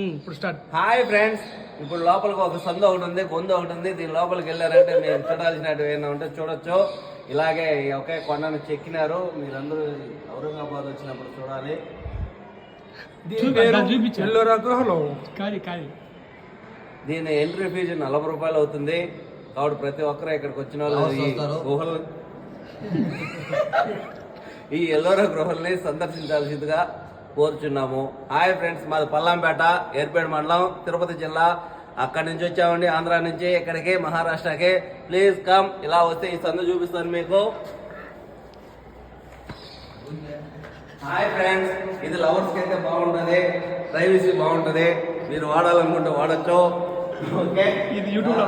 ఇప్పుడు start. Hi friends, ఇప్పుడు లోపలికి ఒక సందు ఒకటి ఉంది, గొంతు ఒకటి ఉంది. దీని లోపలికి వెళ్ళారంటే మీరు చూడాల్సినవి ఏమైనా ఉంటే చూడొచ్చు. ఇలాగే ఒకే కొండను చెక్కినారు. మీరందరూ ఔరంగాబాద్ వచ్చినప్పుడు చూడాలి. దీని ఎంట్రీ ఫీజు 40 రూపాయలు అవుతుంది. కాబట్టి ప్రతి ఒక్కరు ఇక్కడికి వచ్చిన వాళ్ళు ఈ గుహలు ఈ ఎల్లోరా గృహల్ని సందర్శించాల్సిందిగా కోరుచున్నాము. హాయ్ ఫ్రెండ్స్, మాది పల్లంపేట, ఏర్పేట మండలం, తిరుపతి జిల్లా. అక్కడి నుంచి వచ్చామండి, ఆంధ్ర నుంచి ఇక్కడికి, మహారాష్ట్రకి. Please come. ఇలా వస్తే ఈ సందు చూపిస్తాను మీకు. హాయ్ ఫ్రెండ్స్, ఇది లవర్స్కి అయితే బాగుంటుంది, ప్రైవసీ బాగుంటుంది. మీరు వాడాలనుకుంటే వాడచ్చు. ఓకే, ఇది యూట్యూబ్ లో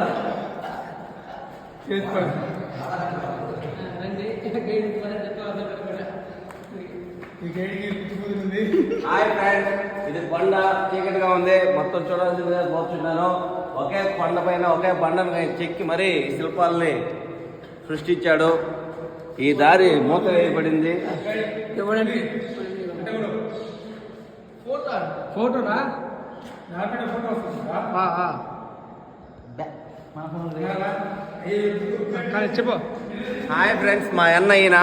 హాయ్ ఫ్రెండ్స్, ఇది కొండ చీకటిగా ఉంది, మొత్తం చూడాల్సిందిగా కోరుచున్నాను. ఒకే కొండ పైన ఒకే బండను చెక్కి మరీ శిల్పాలని సృష్టించాడు. ఈ దారి మూత వేయబడింది. ఫోటోనా చెప్పు. హాయ్ ఫ్రెండ్స్, మా అన్న ఈయన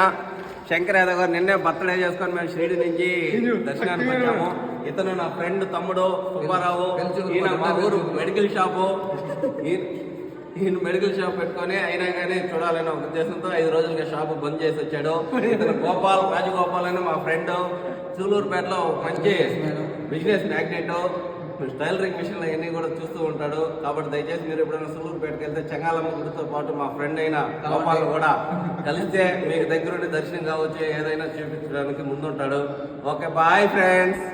శంకర్ యాదవ్ గారు. నిన్నే బర్త్డే చేసుకొని మేము షిరిడి నుంచి దర్శనానికి వచ్చాము. ఇతను నా ఫ్రెండ్ తమ్ముడు సుబ్బారావు. ఈయన మా ఊరు మెడికల్ షాపు. ఈయన మెడికల్ షాప్ పెట్టుకొని అయినా కానీ చూడాలనే ఒక ఉద్దేశంతో 5 రోజులుగా షాపు బంద్ చేసి వచ్చాడు. ఇతను రాజగోపాల్ అని మా ఫ్రెండ్. సూలూరుపేటలో మంచి బిజినెస్ మ్యాగ్నెట్, టైలరింగ్ మిషన్లు అవన్నీ కూడా చూస్తూ ఉంటాడు. కాబట్టి దయచేసి మీరు ఎప్పుడైనా సూలూరుపేటకి వెళ్తే చెంగాలమ్మ గుడితో పాటు మా ఫ్రెండ్ అయిన గోపాల్ కూడా కలిస్తే మీకు దగ్గరుండి దర్శనం కావచ్చు, ఏదైనా చూపించడానికి ముందుంటాడు. Okay, bye friends.